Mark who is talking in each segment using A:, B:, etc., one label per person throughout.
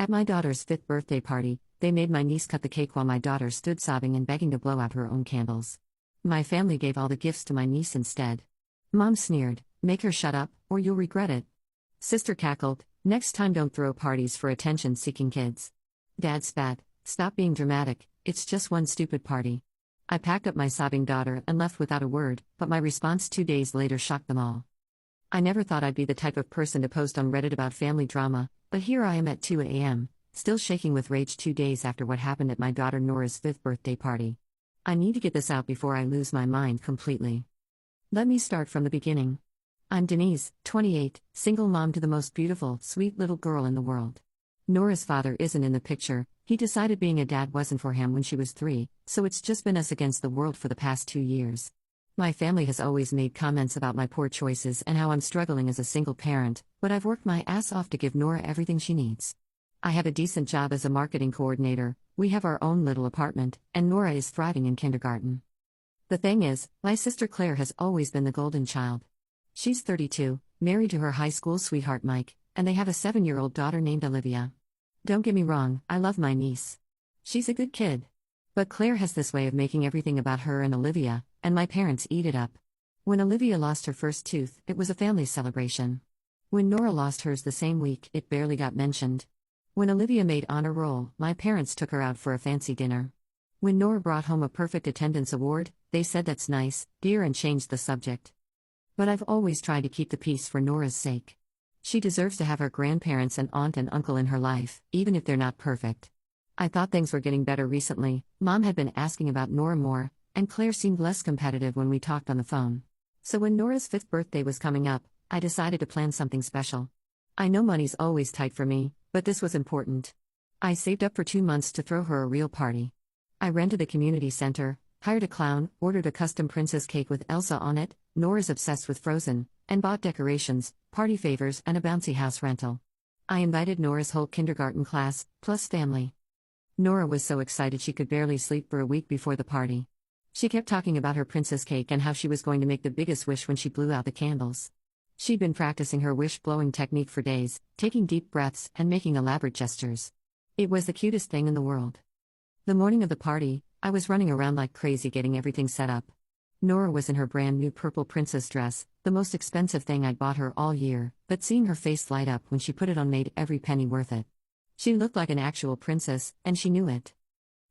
A: At my daughter's 5th birthday party, they made my niece cut the cake while my daughter stood sobbing and begging to blow out her own candles. My family gave all the gifts to my niece instead. Mom sneered, "Make her shut up, or you'll regret it." Sister cackled, "Next time don't throw parties for attention-seeking kids." Dad spat, "Stop being dramatic, it's just one stupid party." I packed up my sobbing daughter and left without a word, but my response 2 days later shocked them all. I never thought I'd be the type of person to post on Reddit about family drama, but here I am at 2 a.m., still shaking with rage 2 days after what happened at my daughter Nora's 5th birthday party. I need to get this out before I lose my mind completely. Let me start from the beginning. I'm Denise, 28, single mom to the most beautiful, sweet little girl in the world. Nora's father isn't in the picture. He decided being a dad wasn't for him when she was 3, so it's just been us against the world for the past 2 years. My family has always made comments about my poor choices and how I'm struggling as a single parent, but I've worked my ass off to give Nora everything she needs. I have a decent job as a marketing coordinator, we have our own little apartment, and Nora is thriving in kindergarten. The thing is, my sister Claire has always been the golden child. She's 32, married to her high school sweetheart Mike, and they have a 7-year-old daughter named Olivia. Don't get me wrong, I love my niece. She's a good kid. But Claire has this way of making everything about her and Olivia, and my parents eat it up. When Olivia lost her first tooth, it was a family celebration. When Nora lost hers the same week, it barely got mentioned. When Olivia made honor roll, my parents took her out for a fancy dinner. When Nora brought home a perfect attendance award, they said that's nice, dear, and changed the subject. But I've always tried to keep the peace for Nora's sake. She deserves to have her grandparents and aunt and uncle in her life, even if they're not perfect. I thought things were getting better recently. Mom had been asking about Nora more, and Claire seemed less competitive when we talked on the phone. So when Nora's 5th birthday was coming up, I decided to plan something special. I know money's always tight for me, but this was important. I saved up for 2 months to throw her a real party. I rented a community center, hired a clown, ordered a custom princess cake with Elsa on it, Nora's obsessed with Frozen, and bought decorations, party favors, and a bouncy house rental. I invited Nora's whole kindergarten class, plus family. Nora was so excited she could barely sleep for a week before the party. She kept talking about her princess cake and how she was going to make the biggest wish when she blew out the candles. She'd been practicing her wish-blowing technique for days, taking deep breaths and making elaborate gestures. It was the cutest thing in the world. The morning of the party, I was running around like crazy getting everything set up. Nora was in her brand new purple princess dress, the most expensive thing I'd bought her all year, but seeing her face light up when she put it on made every penny worth it. She looked like an actual princess, and she knew it.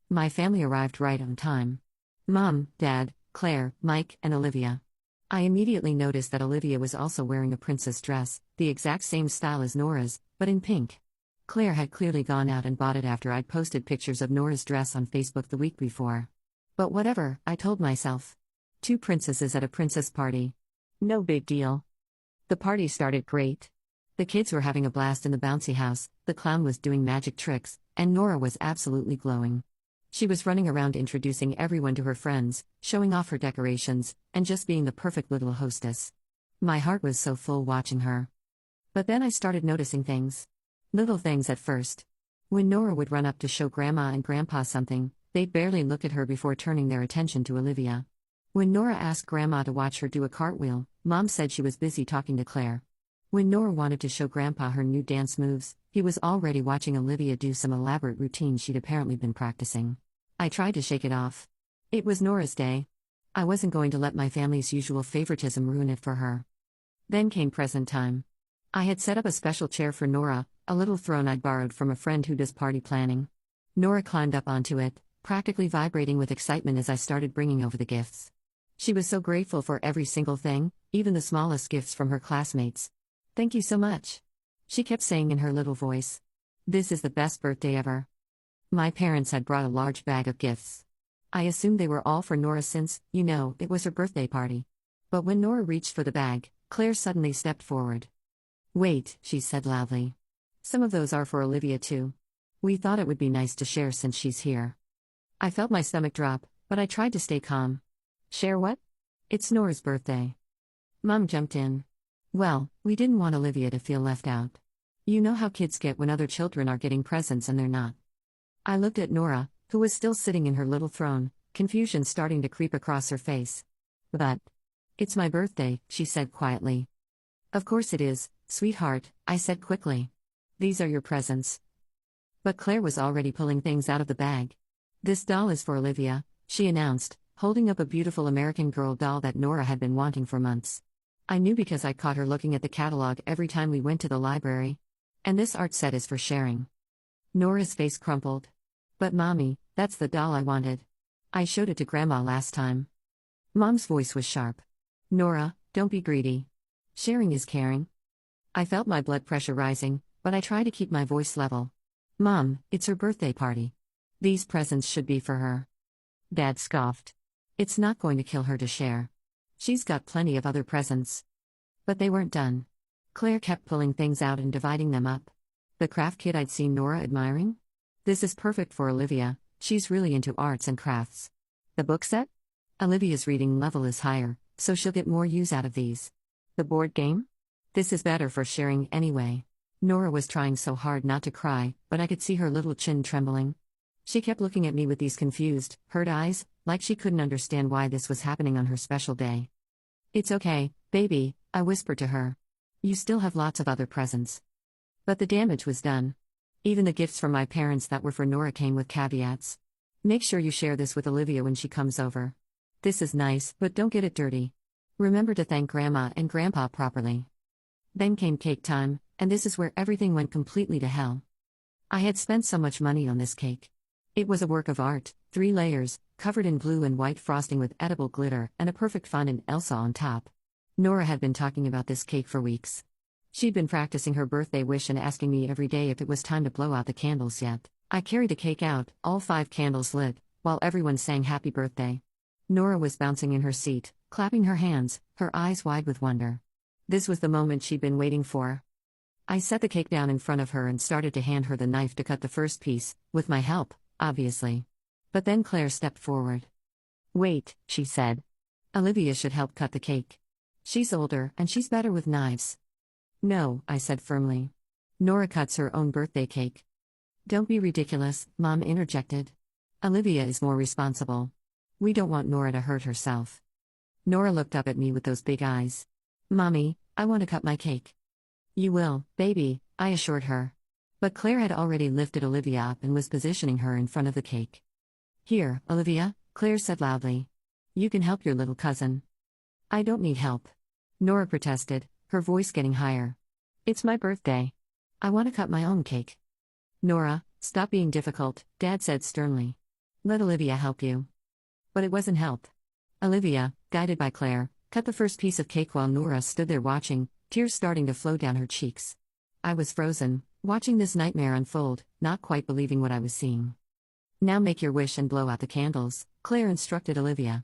A: My family arrived right on time. Mom, Dad, Claire, Mike, and Olivia. I immediately noticed that Olivia was also wearing a princess dress, the exact same style as Nora's, but in pink. Claire had clearly gone out and bought it after I'd posted pictures of Nora's dress on Facebook the week before. But whatever, I told myself. 2 princesses at a princess party. No big deal. The party started great. The kids were having a blast in the bouncy house, the clown was doing magic tricks, and Nora was absolutely glowing. She was running around introducing everyone to her friends, showing off her decorations, and just being the perfect little hostess. My heart was so full watching her. But then I started noticing things. Little things at first. When Nora would run up to show Grandma and Grandpa something, they'd barely look at her before turning their attention to Olivia. When Nora asked Grandma to watch her do a cartwheel, Mom said she was busy talking to Claire. When Nora wanted to show Grandpa her new dance moves, he was already watching Olivia do some elaborate routine she'd apparently been practicing. I tried to shake it off. It was Nora's day. I wasn't going to let my family's usual favoritism ruin it for her. Then came present time. I had set up a special chair for Nora, a little throne I'd borrowed from a friend who does party planning. Nora climbed up onto it, practically vibrating with excitement as I started bringing over the gifts. She was so grateful for every single thing, even the smallest gifts from her classmates. "Thank you so much," she kept saying in her little voice. "This is the best birthday ever." My parents had brought a large bag of gifts. I assumed they were all for Nora since, it was her birthday party. But when Nora reached for the bag, Claire suddenly stepped forward. "Wait," she said loudly. "Some of those are for Olivia too. We thought it would be nice to share since she's here." I felt my stomach drop, but I tried to stay calm. "Share what?" "It's Nora's birthday." Mom jumped in. "Well, we didn't want Olivia to feel left out. You know how kids get when other children are getting presents and they're not." I looked at Nora, who was still sitting in her little throne, confusion starting to creep across her face. "But it's my birthday," she said quietly. "Of course it is, sweetheart," I said quickly. "These are your presents." But Claire was already pulling things out of the bag. "This doll is for Olivia," she announced, holding up a beautiful American Girl doll that Nora had been wanting for months. I knew because I caught her looking at the catalog every time we went to the library. "And this art set is for sharing." Nora's face crumpled. "But Mommy, that's the doll I wanted. I showed it to Grandma last time." Mom's voice was sharp. "Nora, don't be greedy. Sharing is caring." I felt my blood pressure rising, but I tried to keep my voice level. "Mom, it's her birthday party. These presents should be for her." Dad scoffed. "It's not going to kill her to share. She's got plenty of other presents." But they weren't done. Claire kept pulling things out and dividing them up. The craft kit I'd seen Nora admiring? "This is perfect for Olivia, she's really into arts and crafts." The book set? "Olivia's reading level is higher, so she'll get more use out of these." The board game? "This is better for sharing anyway." Nora was trying so hard not to cry, but I could see her little chin trembling. She kept looking at me with these confused, hurt eyes, like she couldn't understand why this was happening on her special day. "It's okay, baby," I whispered to her. "You still have lots of other presents." But the damage was done. Even the gifts from my parents that were for Nora came with caveats. "Make sure you share this with Olivia when she comes over. This is nice, but don't get it dirty. Remember to thank Grandma and Grandpa properly." Then came cake time, and this is where everything went completely to hell. I had spent so much money on this cake. It was a work of art, 3 layers, covered in blue and white frosting with edible glitter and a perfect fondant Elsa on top. Nora had been talking about this cake for weeks. She'd been practicing her birthday wish and asking me every day if it was time to blow out the candles yet. I carried the cake out, all 5 candles lit, while everyone sang happy birthday. Nora was bouncing in her seat, clapping her hands, her eyes wide with wonder. This was the moment she'd been waiting for. I set the cake down in front of her and started to hand her the knife to cut the first piece, with my help, obviously. But then Claire stepped forward. "Wait," she said. "Olivia should help cut the cake. She's older and she's better with knives." "No," I said firmly. "Nora cuts her own birthday cake." "Don't be ridiculous," Mom interjected. "Olivia is more responsible. We don't want Nora to hurt herself." Nora looked up at me with those big eyes. "Mommy, I want to cut my cake." "You will, baby," I assured her. But Claire had already lifted Olivia up and was positioning her in front of the cake. "Here, Olivia," Claire said loudly. "You can help your little cousin." "I don't need help," Nora protested, her voice getting higher. "It's my birthday. I want to cut my own cake." "Nora, stop being difficult," Dad said sternly. "Let Olivia help you." But it wasn't help. Olivia, guided by Claire, cut the first piece of cake while Nora stood there watching, tears starting to flow down her cheeks. I was frozen, watching this nightmare unfold, not quite believing what I was seeing. "Now make your wish and blow out the candles," Claire instructed Olivia.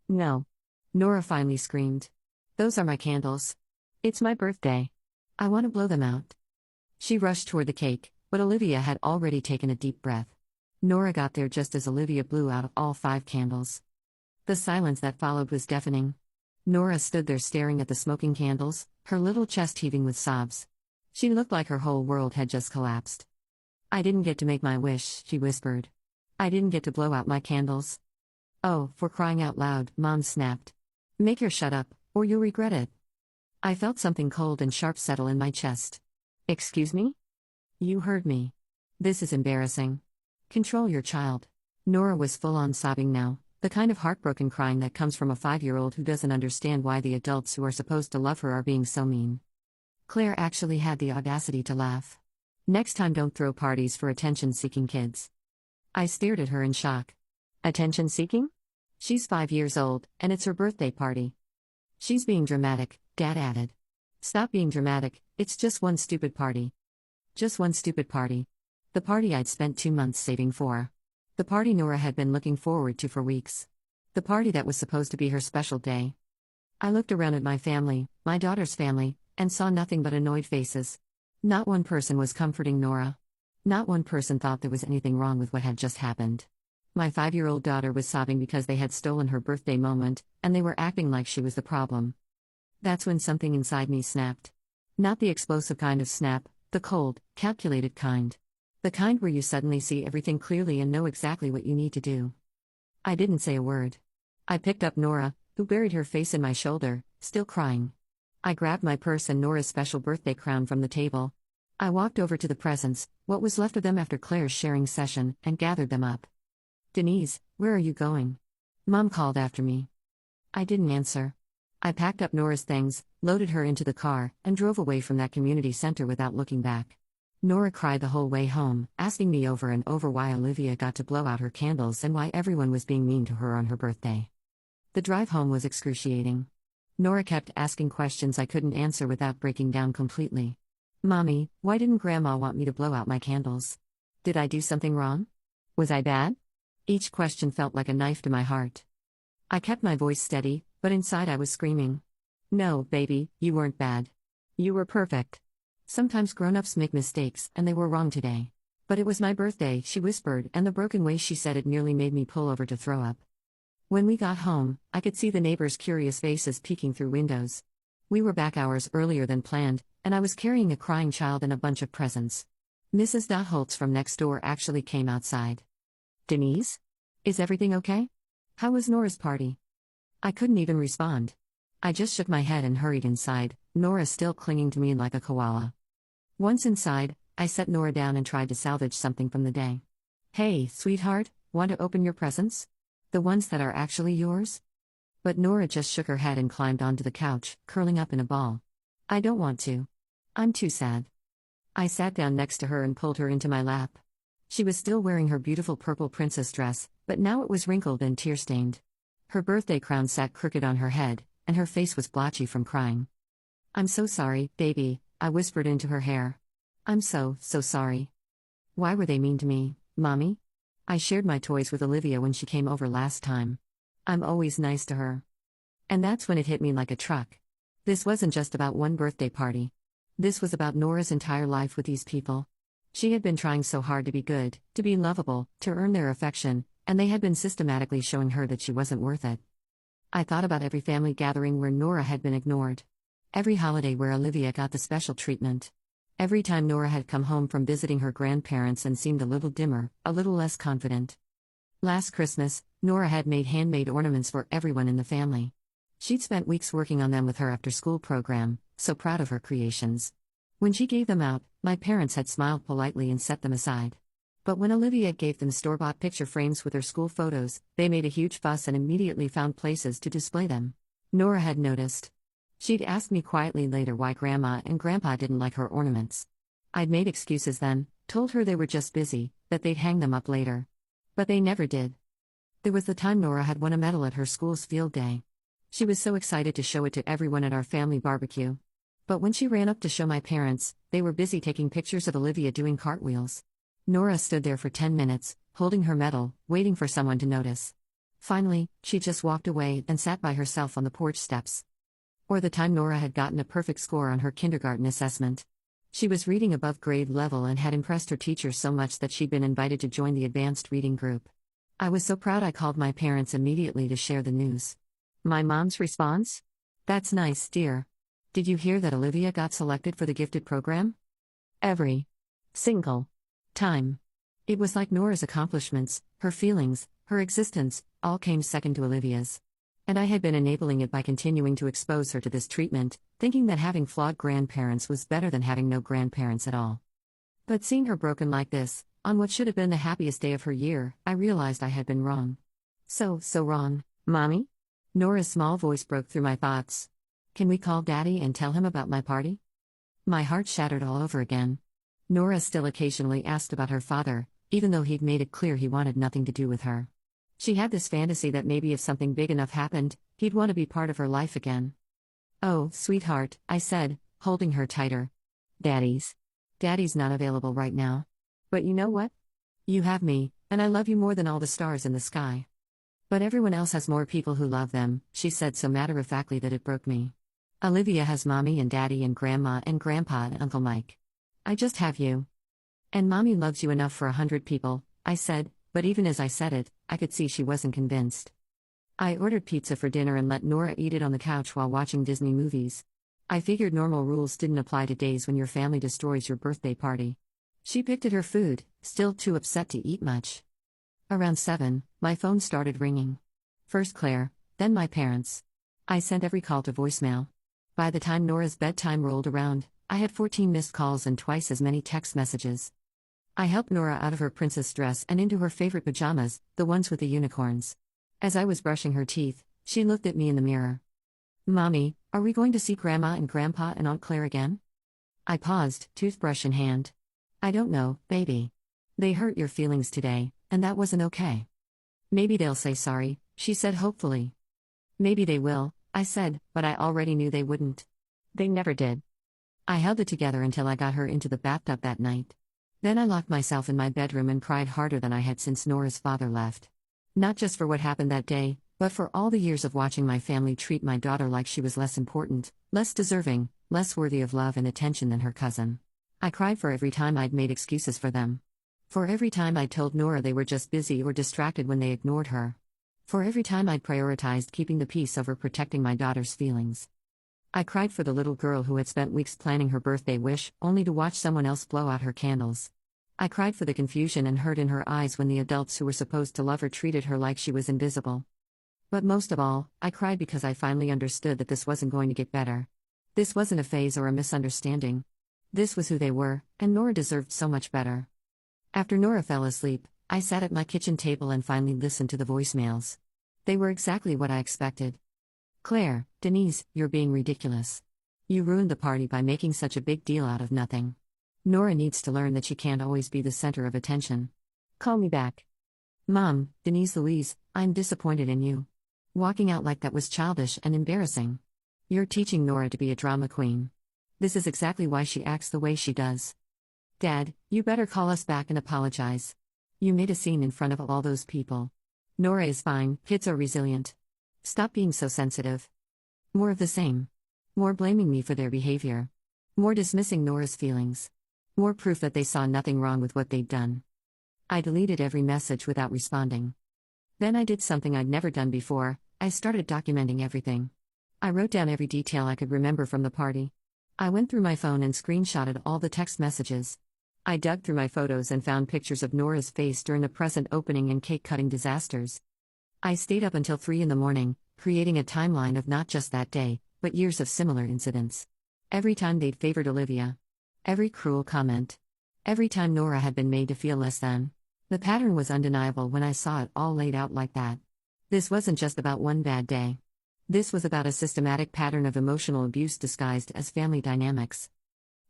A: "No," Nora finally screamed. "Those are my candles. It's my birthday. I want to blow them out." She rushed toward the cake, but Olivia had already taken a deep breath. Nora got there just as Olivia blew out all 5 candles. The silence that followed was deafening. Nora stood there staring at the smoking candles, her little chest heaving with sobs. She looked like her whole world had just collapsed. "I didn't get to make my wish," she whispered. "I didn't get to blow out my candles." "Oh, for crying out loud," Mom snapped. "Make her shut up, or you'll regret it." I felt something cold and sharp settle in my chest. "Excuse me?" "You heard me. This is embarrassing. Control your child." Nora was full-on sobbing now, the kind of heartbroken crying that comes from a 5-year-old who doesn't understand why the adults who are supposed to love her are being so mean. Claire actually had the audacity to laugh. "Next time don't throw parties for attention-seeking kids." I stared at her in shock. "Attention-seeking? She's 5 years old, and it's her birthday party." "She's being dramatic," Dad added. "Stop being dramatic, it's just one stupid party." Just one stupid party. The party I'd spent 2 months saving for. The party Nora had been looking forward to for weeks. The party that was supposed to be her special day. I looked around at my family, my daughter's family, and saw nothing but annoyed faces. Not one person was comforting Nora. Not one person thought there was anything wrong with what had just happened. My 5-year-old daughter was sobbing because they had stolen her birthday moment, and they were acting like she was the problem. That's when something inside me snapped. Not the explosive kind of snap, the cold, calculated kind. The kind where you suddenly see everything clearly and know exactly what you need to do. I didn't say a word. I picked up Nora, who buried her face in my shoulder, still crying. I grabbed my purse and Nora's special birthday crown from the table. I walked over to the presents, what was left of them after Claire's sharing session, and gathered them up. Denise, where are you going? Mom called after me. I didn't answer. I packed up Nora's things, loaded her into the car, and drove away from that community center without looking back. Nora cried the whole way home, asking me over and over why Olivia got to blow out her candles and why everyone was being mean to her on her birthday. The drive home was excruciating. Nora kept asking questions I couldn't answer without breaking down completely. Mommy, why didn't Grandma want me to blow out my candles? Did I do something wrong? Was I bad? Each question felt like a knife to my heart. I kept my voice steady, but inside I was screaming. No, baby, you weren't bad. You were perfect. Sometimes grown-ups make mistakes, and they were wrong today. But it was my birthday, she whispered, and the broken way she said it nearly made me pull over to throw up. When we got home, I could see the neighbors' curious faces peeking through windows. We were back hours earlier than planned, and I was carrying a crying child and a bunch of presents. Mrs. Holtz from next door actually came outside. Denise? Is everything okay? How was Nora's party? I couldn't even respond. I just shook my head and hurried inside, Nora still clinging to me like a koala. Once inside, I set Nora down and tried to salvage something from the day. Hey, sweetheart, want to open your presents? The ones that are actually yours? But Nora just shook her head and climbed onto the couch, curling up in a ball. I don't want to. I'm too sad. I sat down next to her and pulled her into my lap. She was still wearing her beautiful purple princess dress, but now it was wrinkled and tear-stained. Her birthday crown sat crooked on her head, and her face was blotchy from crying. I'm so sorry, baby, I whispered into her hair. I'm so sorry. Why were they mean to me, Mommy? I shared my toys with Olivia when she came over last time. I'm always nice to her. And that's when it hit me like a truck. This wasn't just about one birthday party. This was about Nora's entire life with these people. She had been trying so hard to be good, to be lovable, to earn their affection, and they had been systematically showing her that she wasn't worth it. I thought about every family gathering where Nora had been ignored. Every holiday where Olivia got the special treatment. Every time Nora had come home from visiting her grandparents and seemed a little dimmer, a little less confident. Last Christmas, Nora had made handmade ornaments for everyone in the family. She'd spent weeks working on them with her after-school program, so proud of her creations. When she gave them out, my parents had smiled politely and set them aside. But when Olivia gave them store-bought picture frames with her school photos, they made a huge fuss and immediately found places to display them. Nora had noticed. She'd asked me quietly later why Grandma and Grandpa didn't like her ornaments. I'd made excuses then, told her they were just busy, that they'd hang them up later. But they never did. There was the time Nora had won a medal at her school's field day. She was so excited to show it to everyone at our family barbecue. But when she ran up to show my parents, they were busy taking pictures of Olivia doing cartwheels. Nora stood there for 10 minutes, holding her medal, waiting for someone to notice. Finally, she just walked away and sat by herself on the porch steps. Or the time Nora had gotten a perfect score on her kindergarten assessment. She was reading above grade level and had impressed her teacher so much that she'd been invited to join the advanced reading group. I was so proud I called my parents immediately to share the news. My mom's response? That's nice, dear. Did you hear that Olivia got selected for the gifted program? Every single time. It was like Nora's accomplishments, her feelings, her existence, all came second to Olivia's. And I had been enabling it by continuing to expose her to this treatment, thinking that having flawed grandparents was better than having no grandparents at all. But seeing her broken like this, on what should have been the happiest day of her year, I realized I had been wrong. So wrong, Mommy? Nora's small voice broke through my thoughts. Can we call Daddy and tell him about my party? My heart shattered all over again. Nora still occasionally asked about her father, even though he'd made it clear he wanted nothing to do with her. She had this fantasy that maybe if something big enough happened, he'd want to be part of her life again. Oh, sweetheart, I said, holding her tighter. Daddy's not available right now. But you know what? You have me, and I love you more than all the stars in the sky. But everyone else has more people who love them, she said so matter-of-factly that it broke me. Olivia has Mommy and Daddy and Grandma and Grandpa and Uncle Mike. I just have you. And Mommy loves you enough for 100 people, I said, but even as I said it, I could see she wasn't convinced. I ordered pizza for dinner and let Nora eat it on the couch while watching Disney movies. I figured normal rules didn't apply to days when your family destroys your birthday party. She picked at her food, still too upset to eat much. Around 7, my phone started ringing. First Claire, then my parents. I sent every call to voicemail. By the time Nora's bedtime rolled around, I had 14 missed calls and twice as many text messages. I helped Nora out of her princess dress and into her favorite pajamas, the ones with the unicorns. As I was brushing her teeth, she looked at me in the mirror. "Mommy, are we going to see Grandma and Grandpa and Aunt Claire again?" I paused, toothbrush in hand. "I don't know, baby. They hurt your feelings today, and that wasn't okay." "Maybe they'll say sorry," she said hopefully. "Maybe they will," I said, but I already knew they wouldn't. They never did. I held it together until I got her into the bathtub that night. Then I locked myself in my bedroom and cried harder than I had since Nora's father left. Not just for what happened that day, but for all the years of watching my family treat my daughter like she was less important, less deserving, less worthy of love and attention than her cousin. I cried for every time I'd made excuses for them. For every time I told Nora they were just busy or distracted when they ignored her. For every time I'd prioritized keeping the peace over protecting my daughter's feelings. I cried for the little girl who had spent weeks planning her birthday wish, only to watch someone else blow out her candles. I cried for the confusion and hurt in her eyes when the adults who were supposed to love her treated her like she was invisible. But most of all, I cried because I finally understood that this wasn't going to get better. This wasn't a phase or a misunderstanding. This was who they were, and Nora deserved so much better. After Nora fell asleep, I sat at my kitchen table and finally listened to the voicemails. They were exactly what I expected. "Claire, Denise, you're being ridiculous. You ruined the party by making such a big deal out of nothing. Nora needs to learn that she can't always be the center of attention. Call me back." "Mom, Denise Louise, I'm disappointed in you. Walking out like that was childish and embarrassing. You're teaching Nora to be a drama queen. This is exactly why she acts the way she does. Dad, you better call us back and apologize. You made a scene in front of all those people. Nora is fine, kids are resilient. Stop being so sensitive." More of the same. More blaming me for their behavior. More dismissing Nora's feelings. More proof that they saw nothing wrong with what they'd done. I deleted every message without responding. Then I did something I'd never done before. I started documenting everything. I wrote down every detail I could remember from the party. I went through my phone and screenshotted all the text messages. I dug through my photos and found pictures of Nora's face during the present opening and cake-cutting disasters. I stayed up until 3 in the morning, creating a timeline of not just that day, but years of similar incidents. Every time they'd favored Olivia. Every cruel comment. Every time Nora had been made to feel less than. The pattern was undeniable when I saw it all laid out like that. This wasn't just about one bad day. This was about a systematic pattern of emotional abuse disguised as family dynamics.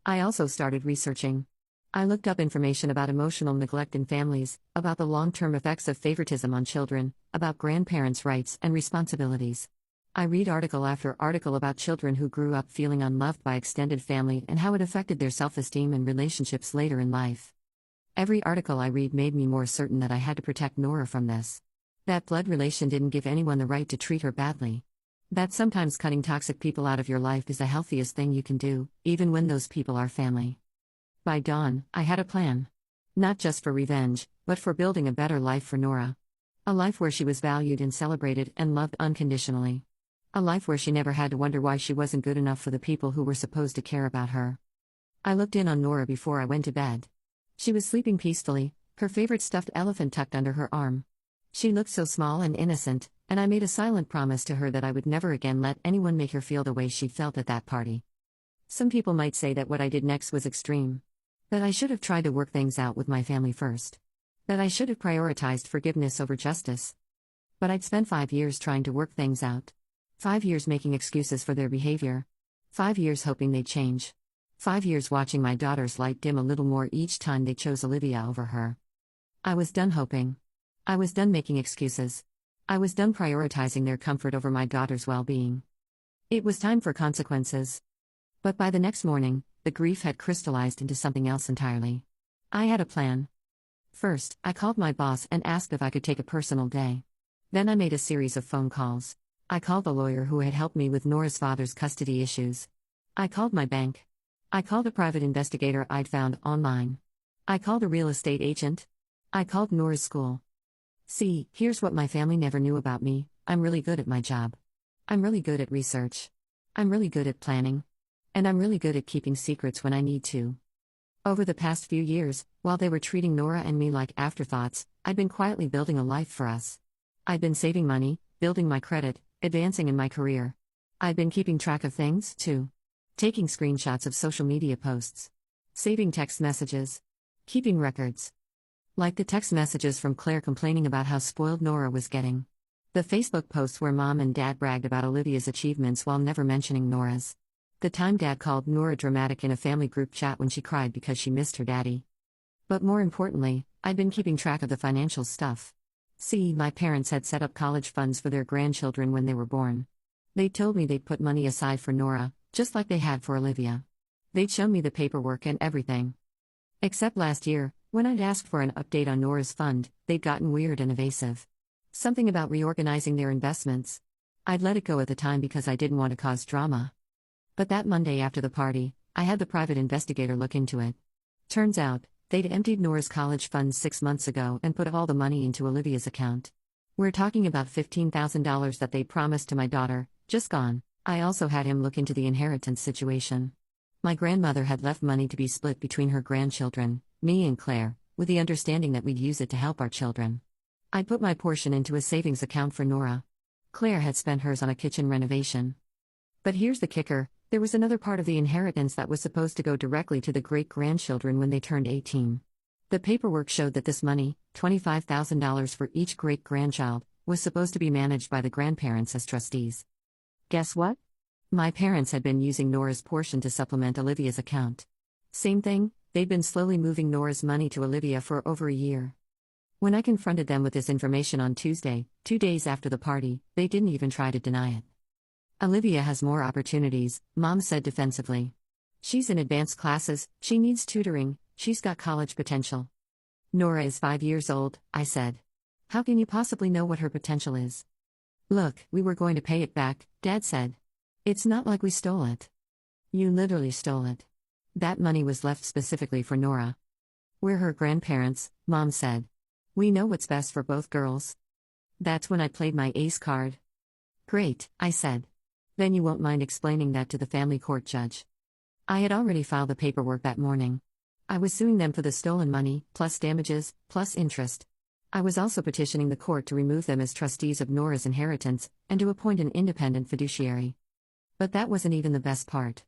A: I also started researching. I looked up information about emotional neglect in families, about the long-term effects of favoritism on children, about grandparents' rights and responsibilities. I read article after article about children who grew up feeling unloved by extended family and how it affected their self-esteem and relationships later in life. Every article I read made me more certain that I had to protect Nora from this. That blood relation didn't give anyone the right to treat her badly. That sometimes cutting toxic people out of your life is the healthiest thing you can do, even when those people are family. By dawn, I had a plan. Not just for revenge, but for building a better life for Nora. A life where she was valued and celebrated and loved unconditionally. A life where she never had to wonder why she wasn't good enough for the people who were supposed to care about her. I looked in on Nora before I went to bed. She was sleeping peacefully, her favorite stuffed elephant tucked under her arm. She looked so small and innocent, and I made a silent promise to her that I would never again let anyone make her feel the way she felt at that party. Some people might say that what I did next was extreme. That I should have tried to work things out with my family first. That I should have prioritized forgiveness over justice. But I'd spent 5 years trying to work things out. 5 years making excuses for their behavior. 5 years hoping they'd change. 5 years watching my daughter's light dim a little more each time they chose Olivia over her. I was done hoping. I was done making excuses. I was done prioritizing their comfort over my daughter's well-being. It was time for consequences. But by the next morning, the grief had crystallized into something else entirely. I had a plan. First, I called my boss and asked if I could take a personal day. Then I made a series of phone calls. I called the lawyer who had helped me with Nora's father's custody issues. I called my bank. I called a private investigator I'd found online. I called a real estate agent. I called Nora's school. See, here's what my family never knew about me: I'm really good at my job. I'm really good at research. I'm really good at planning. And I'm really good at keeping secrets when I need to. Over the past few years, while they were treating Nora and me like afterthoughts, I'd been quietly building a life for us. I'd been saving money, building my credit, advancing in my career. I'd been keeping track of things, too. taking screenshots of social media posts, saving text messages, keeping records. Like the text messages from Claire complaining about how spoiled Nora was getting. The Facebook posts where mom and dad bragged about Olivia's achievements while never mentioning Nora's. The time dad called Nora dramatic in a family group chat when she cried because she missed her daddy. But more importantly, I'd been keeping track of the financial stuff. See, my parents had set up college funds for their grandchildren when they were born. They told me they'd put money aside for Nora, just like they had for Olivia. They'd shown me the paperwork and everything. Except last year, when I'd asked for an update on Nora's fund, they'd gotten weird and evasive. Something about reorganizing their investments. I'd let it go at the time because I didn't want to cause drama. But that Monday after the party, I had the private investigator look into it. Turns out, they'd emptied Nora's college funds 6 months ago and put all the money into Olivia's account. We're talking about $15,000 that they promised to my daughter, just gone. I also had him look into the inheritance situation. My grandmother had left money to be split between her grandchildren, me and Claire, with the understanding that we'd use it to help our children. I'd put my portion into a savings account for Nora. Claire had spent hers on a kitchen renovation. But here's the kicker, there was another part of the inheritance that was supposed to go directly to the great-grandchildren when they turned 18. The paperwork showed that this money, $25,000 for each great-grandchild, was supposed to be managed by the grandparents as trustees. Guess what? My parents had been using Nora's portion to supplement Olivia's account. Same thing, they'd been slowly moving Nora's money to Olivia for over a year. When I confronted them with this information on Tuesday, 2 days after the party, they didn't even try to deny it. Olivia has more opportunities, Mom said defensively. She's in advanced classes, she needs tutoring, she's got college potential. Nora is 5 years old, I said. How can you possibly know what her potential is? Look, we were going to pay it back, Dad said. It's not like we stole it. You literally stole it. That money was left specifically for Nora. We're her grandparents, Mom said. We know what's best for both girls. That's when I played my ace card. Great, I said. Then you won't mind explaining that to the family court judge. I had already filed the paperwork that morning. I was suing them for the stolen money, plus damages, plus interest. I was also petitioning the court to remove them as trustees of Nora's inheritance, and to appoint an independent fiduciary. But that wasn't even the best part.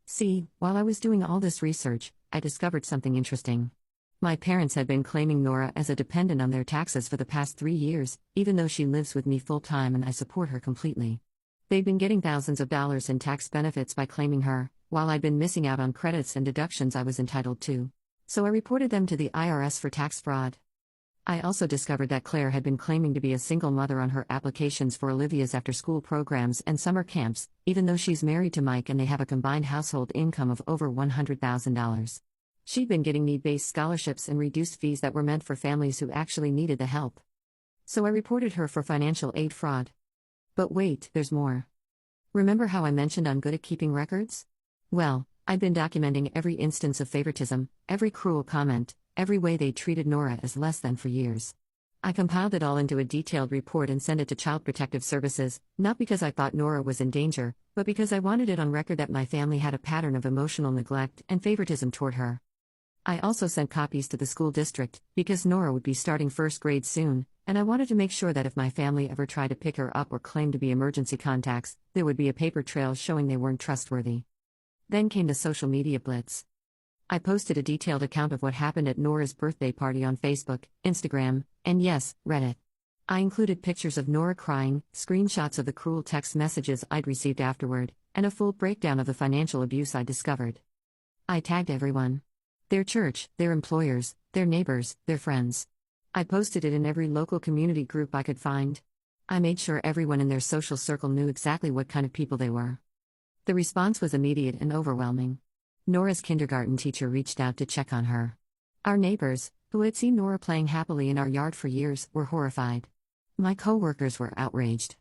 A: See, while I was doing all this research, I discovered something interesting. My parents had been claiming Nora as a dependent on their taxes for the past 3 years, even though she lives with me full-time and I support her completely. They'd been getting thousands of dollars in tax benefits by claiming her, while I'd been missing out on credits and deductions I was entitled to. So I reported them to the IRS for tax fraud. I also discovered that Claire had been claiming to be a single mother on her applications for Olivia's after-school programs and summer camps, even though she's married to Mike and they have a combined household income of over $100,000. She'd been getting need-based scholarships and reduced fees that were meant for families who actually needed the help. So I reported her for financial aid fraud. But wait, there's more. Remember how I mentioned I'm good at keeping records? Well, I'd been documenting every instance of favoritism, every cruel comment, every way they treated Nora as less than for years. I compiled it all into a detailed report and sent it to Child Protective Services, not because I thought Nora was in danger, but because I wanted it on record that my family had a pattern of emotional neglect and favoritism toward her. I also sent copies to the school district, because Nora would be starting first grade soon, and I wanted to make sure that if my family ever tried to pick her up or claimed to be emergency contacts, there would be a paper trail showing they weren't trustworthy. Then came the social media blitz. I posted a detailed account of what happened at Nora's birthday party on Facebook, Instagram, and yes, Reddit. I included pictures of Nora crying, screenshots of the cruel text messages I'd received afterward, and a full breakdown of the financial abuse I discovered. I tagged everyone. Their church, their employers, their neighbors, their friends. I posted it in every local community group I could find. I made sure everyone in their social circle knew exactly what kind of people they were. The response was immediate and overwhelming. Nora's kindergarten teacher reached out to check on her. Our neighbors, who had seen Nora playing happily in our yard for years, were horrified. My co-workers were outraged.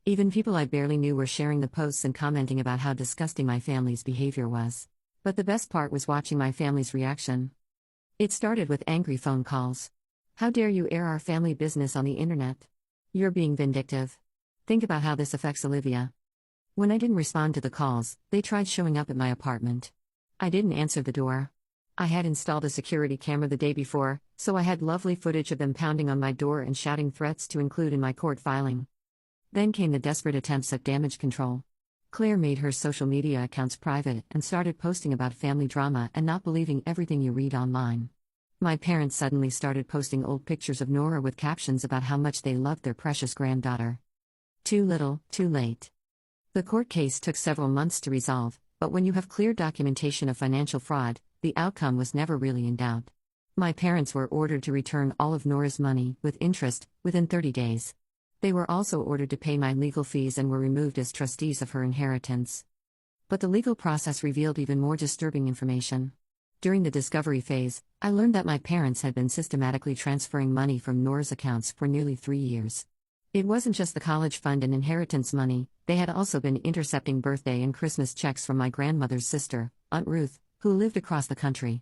A: Even people I barely knew were sharing the posts and commenting about how disgusting my family's behavior was. But the best part was watching my family's reaction. It started with angry phone calls. How dare you air our family business on the internet? You're being vindictive. Think about how this affects Olivia. When I didn't respond to the calls, they tried showing up at my apartment. I didn't answer the door. I had installed a security camera the day before, so I had lovely footage of them pounding on my door and shouting threats to include in my court filing. Then came the desperate attempts at damage control. Claire made her social media accounts private and started posting about family drama and not believing everything you read online. My parents suddenly started posting old pictures of Nora with captions about how much they loved their precious granddaughter. Too little, too late. The court case took several months to resolve, but when you have clear documentation of financial fraud, the outcome was never really in doubt. My parents were ordered to return all of Nora's money, with interest, within 30 days. They were also ordered to pay my legal fees and were removed as trustees of her inheritance. But the legal process revealed even more disturbing information. During the discovery phase, I learned that my parents had been systematically transferring money from Nora's accounts for nearly 3 years. It wasn't just the college fund and inheritance money, they had also been intercepting birthday and Christmas checks from my grandmother's sister, Aunt Ruth, who lived across the country.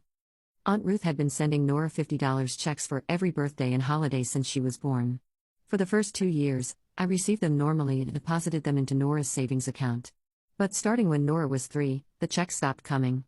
A: Aunt Ruth had been sending Nora $50 checks for every birthday and holiday since she was born. For the first 2 years, I received them normally and deposited them into Nora's savings account. But starting when Nora was 3, the checks stopped coming.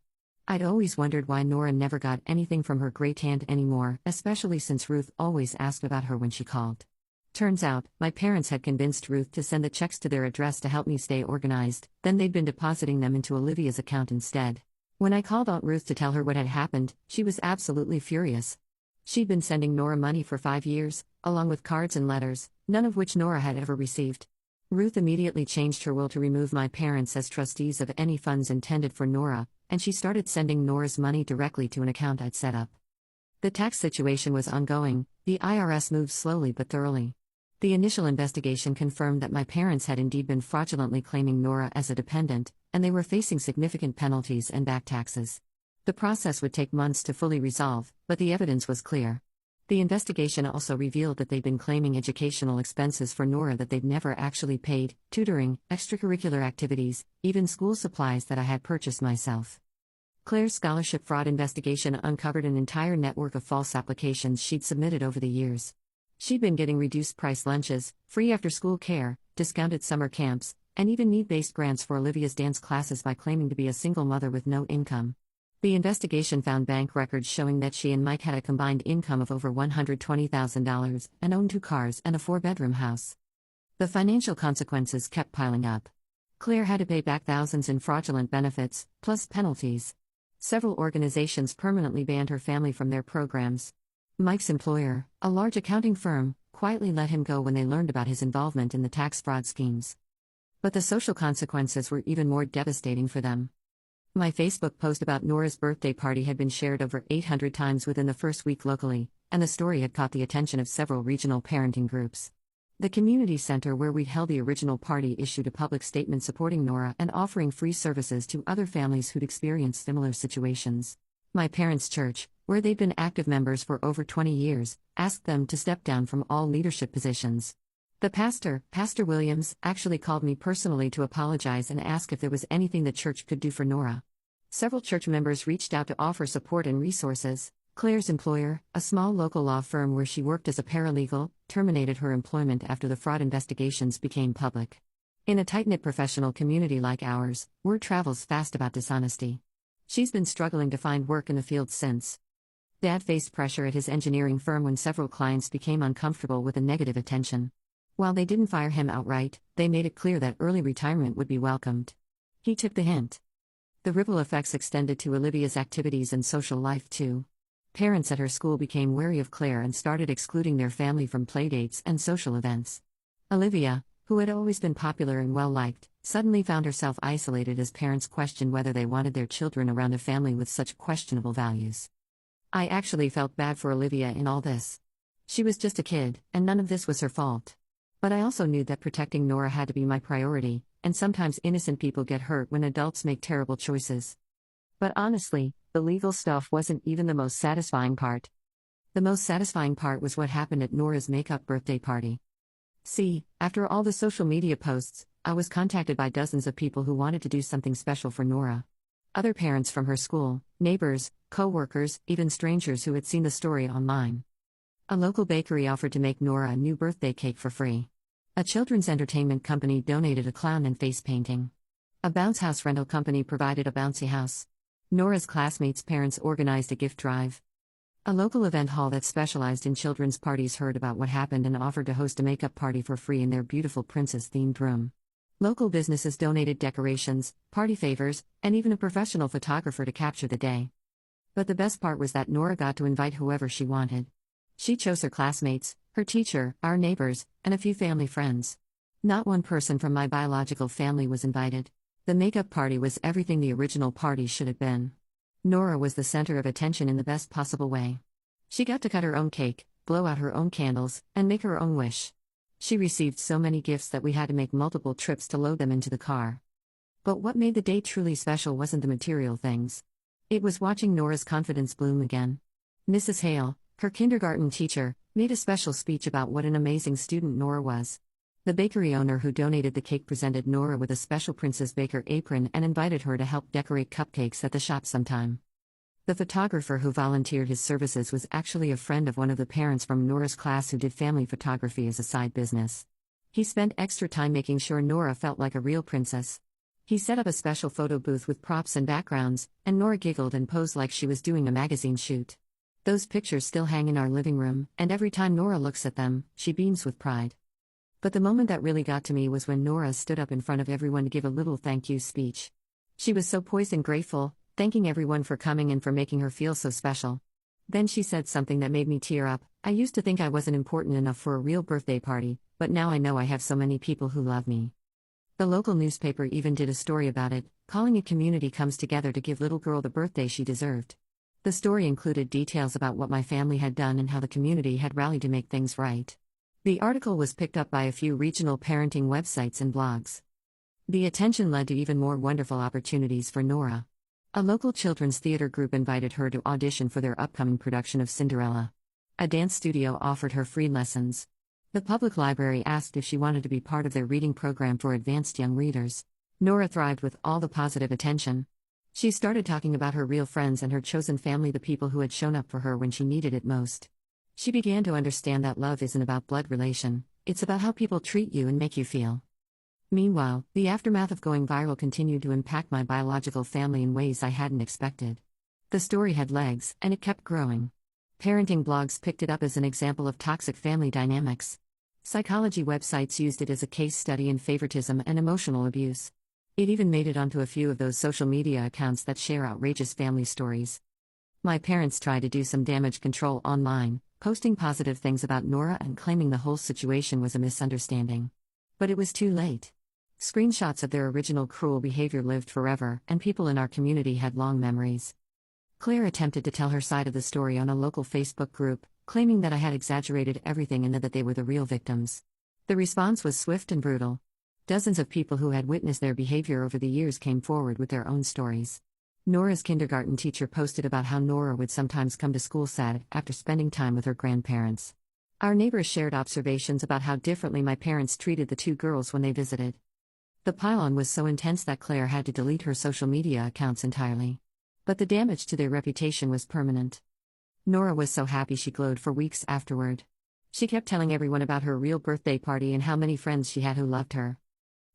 A: I'd always wondered why Nora never got anything from her great aunt anymore, especially since Ruth always asked about her when she called. Turns out, my parents had convinced Ruth to send the checks to their address to help me stay organized, then they'd been depositing them into Olivia's account instead. When I called Aunt Ruth to tell her what had happened, she was absolutely furious. She'd been sending Nora money for 5 years, along with cards and letters, none of which Nora had ever received. Ruth immediately changed her will to remove my parents as trustees of any funds intended for Nora, and she started sending Nora's money directly to an account I'd set up. The tax situation was ongoing, the IRS moved slowly but thoroughly. The initial investigation confirmed that my parents had indeed been fraudulently claiming Nora as a dependent, and they were facing significant penalties and back taxes. The process would take months to fully resolve, but the evidence was clear. The investigation also revealed that they'd been claiming educational expenses for Nora that they'd never actually paid, tutoring, extracurricular activities, even school supplies that I had purchased myself. Claire's scholarship fraud investigation uncovered an entire network of false applications she'd submitted over the years. She'd been getting reduced-price lunches, free after-school care, discounted summer camps, and even need-based grants for Olivia's dance classes by claiming to be a single mother with no income. The investigation found bank records showing that she and Mike had a combined income of over $120,000 and owned 2 cars and a 4-bedroom house. The financial consequences kept piling up. Claire had to pay back thousands in fraudulent benefits, plus penalties. Several organizations permanently banned her family from their programs. Mike's employer, a large accounting firm, quietly let him go when they learned about his involvement in the tax fraud schemes. But the social consequences were even more devastating for them. My Facebook post about Nora's birthday party had been shared over 800 times within the first week locally, and the story had caught the attention of several regional parenting groups. The community center where we'd held the original party issued a public statement supporting Nora and offering free services to other families who'd experienced similar situations. My parents' church, where they'd been active members for over 20 years, asked them to step down from all leadership positions. The pastor, Pastor Williams, actually called me personally to apologize and ask if there was anything the church could do for Nora. Several church members reached out to offer support and resources. Claire's employer, a small local law firm where she worked as a paralegal, terminated her employment after the fraud investigations became public. In a tight-knit professional community like ours, word travels fast about dishonesty. She's been struggling to find work in the field since. Dad faced pressure at his engineering firm when several clients became uncomfortable with the negative attention. While they didn't fire him outright, they made it clear that early retirement would be welcomed. He took the hint. The ripple effects extended to Olivia's activities and social life too. Parents at her school became wary of Claire and started excluding their family from playdates and social events. Olivia, who had always been popular and well-liked, suddenly found herself isolated as parents questioned whether they wanted their children around a family with such questionable values. I actually felt bad for Olivia in all this. She was just a kid, and none of this was her fault. But I also knew that protecting Nora had to be my priority, and sometimes innocent people get hurt when adults make terrible choices. But honestly, the legal stuff wasn't even the most satisfying part. The most satisfying part was what happened at Nora's makeup birthday party. See, after all the social media posts, I was contacted by dozens of people who wanted to do something special for Nora. Other parents from her school, neighbors, co-workers, even strangers who had seen the story online. A local bakery offered to make Nora a new birthday cake for free. A children's entertainment company donated a clown and face painting. A bounce house rental company provided a bouncy house. Nora's classmates' parents organized a gift drive. A local event hall that specialized in children's parties heard about what happened and offered to host a makeup party for free in their beautiful princess-themed room. Local businesses donated decorations, party favors, and even a professional photographer to capture the day. But the best part was that Nora got to invite whoever she wanted. She chose her classmates, her teacher, our neighbors, and a few family friends. Not one person from my biological family was invited. The makeup party was everything the original party should have been. Nora was the center of attention in the best possible way. She got to cut her own cake, blow out her own candles, and make her own wish. She received so many gifts that we had to make multiple trips to load them into the car. But what made the day truly special wasn't the material things. It was watching Nora's confidence bloom again. Mrs. Hale, her kindergarten teacher, made a special speech about what an amazing student Nora was. The bakery owner who donated the cake presented Nora with a special Princess Baker apron and invited her to help decorate cupcakes at the shop sometime. The photographer who volunteered his services was actually a friend of one of the parents from Nora's class who did family photography as a side business. He spent extra time making sure Nora felt like a real princess. He set up a special photo booth with props and backgrounds, and Nora giggled and posed like she was doing a magazine shoot. Those pictures still hang in our living room, and every time Nora looks at them, she beams with pride. But the moment that really got to me was when Nora stood up in front of everyone to give a little thank you speech. She was so poised and grateful, thanking everyone for coming and for making her feel so special. Then she said something that made me tear up. I used to think I wasn't important enough for a real birthday party, but now I know I have so many people who love me. The local newspaper even did a story about it, calling it "Community Comes Together to Give Little Girl the Birthday She Deserved." The story included details about what my family had done and how the community had rallied to make things right. The article was picked up by a few regional parenting websites and blogs. The attention led to even more wonderful opportunities for Nora. A local children's theater group invited her to audition for their upcoming production of Cinderella. A dance studio offered her free lessons. The public library asked if she wanted to be part of their reading program for advanced young readers. Nora thrived with all the positive attention. She started talking about her real friends and her chosen family, the people who had shown up for her when she needed it most. She began to understand that love isn't about blood relation, it's about how people treat you and make you feel. Meanwhile, the aftermath of going viral continued to impact my biological family in ways I hadn't expected. The story had legs, and it kept growing. Parenting blogs picked it up as an example of toxic family dynamics. Psychology websites used it as a case study in favoritism and emotional abuse. It even made it onto a few of those social media accounts that share outrageous family stories. My parents tried to do some damage control online, posting positive things about Nora and claiming the whole situation was a misunderstanding. But it was too late. Screenshots of their original cruel behavior lived forever, and people in our community had long memories. Claire attempted to tell her side of the story on a local Facebook group, claiming that I had exaggerated everything and that they were the real victims. The response was swift and brutal. Dozens of people who had witnessed their behavior over the years came forward with their own stories. Nora's kindergarten teacher posted about how Nora would sometimes come to school sad after spending time with her grandparents. Our neighbors shared observations about how differently my parents treated the two girls when they visited. The pile-on was so intense that Claire had to delete her social media accounts entirely. But the damage to their reputation was permanent. Nora was so happy she glowed for weeks afterward. She kept telling everyone about her real birthday party and how many friends she had who loved her.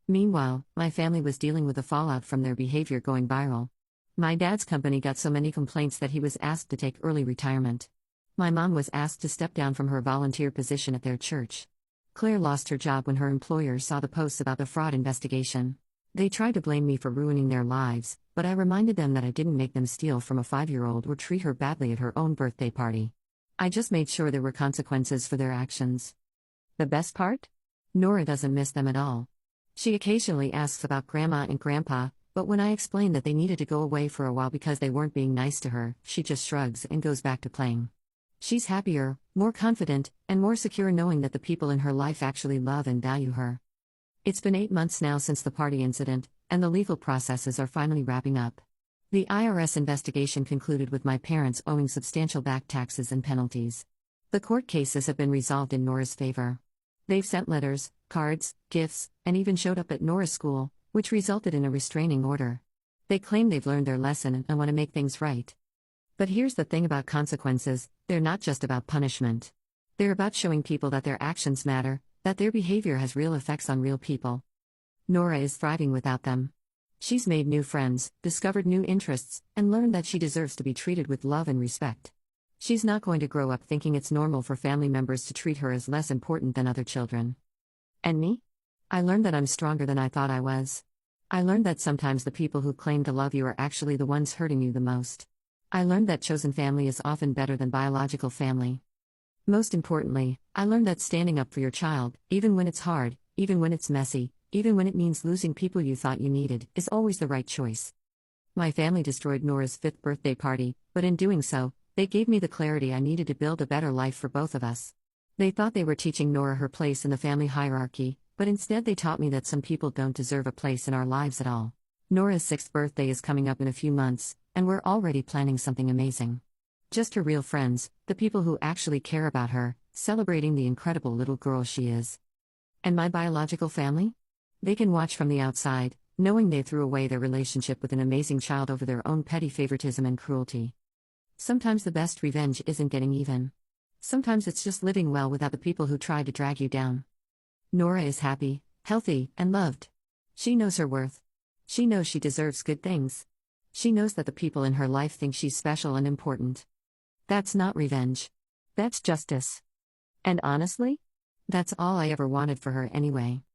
A: Meanwhile, my family was dealing with the fallout from their behavior going viral. My dad's company got so many complaints that he was asked to take early retirement. My mom was asked to step down from her volunteer position at their church. Claire lost her job when her employers saw the posts about the fraud investigation. They tried to blame me for ruining their lives, but I reminded them that I didn't make them steal from a 5-year-old or treat her badly at her own birthday party. I just made sure there were consequences for their actions. The best part? Nora doesn't miss them at all. She occasionally asks about Grandma and Grandpa, but when I explain that they needed to go away for a while because they weren't being nice to her, she just shrugs and goes back to playing. She's happier, more confident, and more secure knowing that the people in her life actually love and value her. It's been 8 months now since the party incident, and the legal processes are finally wrapping up. The IRS investigation concluded with my parents owing substantial back taxes and penalties. The court cases have been resolved in Nora's favor. They've sent letters, cards, gifts, and even showed up at Nora's school, which resulted in a restraining order. They claim they've learned their lesson and want to make things right. But here's the thing about consequences, they're not just about punishment. They're about showing people that their actions matter, that their behavior has real effects on real people. Nora is thriving without them. She's made new friends, discovered new interests, and learned that she deserves to be treated with love and respect. She's not going to grow up thinking it's normal for family members to treat her as less important than other children. And me? I learned that I'm stronger than I thought I was. I learned that sometimes the people who claim to love you are actually the ones hurting you the most. I learned that chosen family is often better than biological family. Most importantly, I learned that standing up for your child, even when it's hard, even when it's messy, even when it means losing people you thought you needed, is always the right choice. My family destroyed Nora's 5th birthday party, but in doing so, they gave me the clarity I needed to build a better life for both of us. They thought they were teaching Nora her place in the family hierarchy, but instead they taught me that some people don't deserve a place in our lives at all. Nora's 6th birthday is coming up in a few months, and we're already planning something amazing. Just her real friends, the people who actually care about her, celebrating the incredible little girl she is. And my biological family? They can watch from the outside, knowing they threw away their relationship with an amazing child over their own petty favoritism and cruelty. Sometimes the best revenge isn't getting even. Sometimes it's just living well without the people who try to drag you down. Nora is happy, healthy, and loved. She knows her worth. She knows she deserves good things. She knows that the people in her life think she's special and important. That's not revenge. That's justice. And honestly, that's all I ever wanted for her anyway.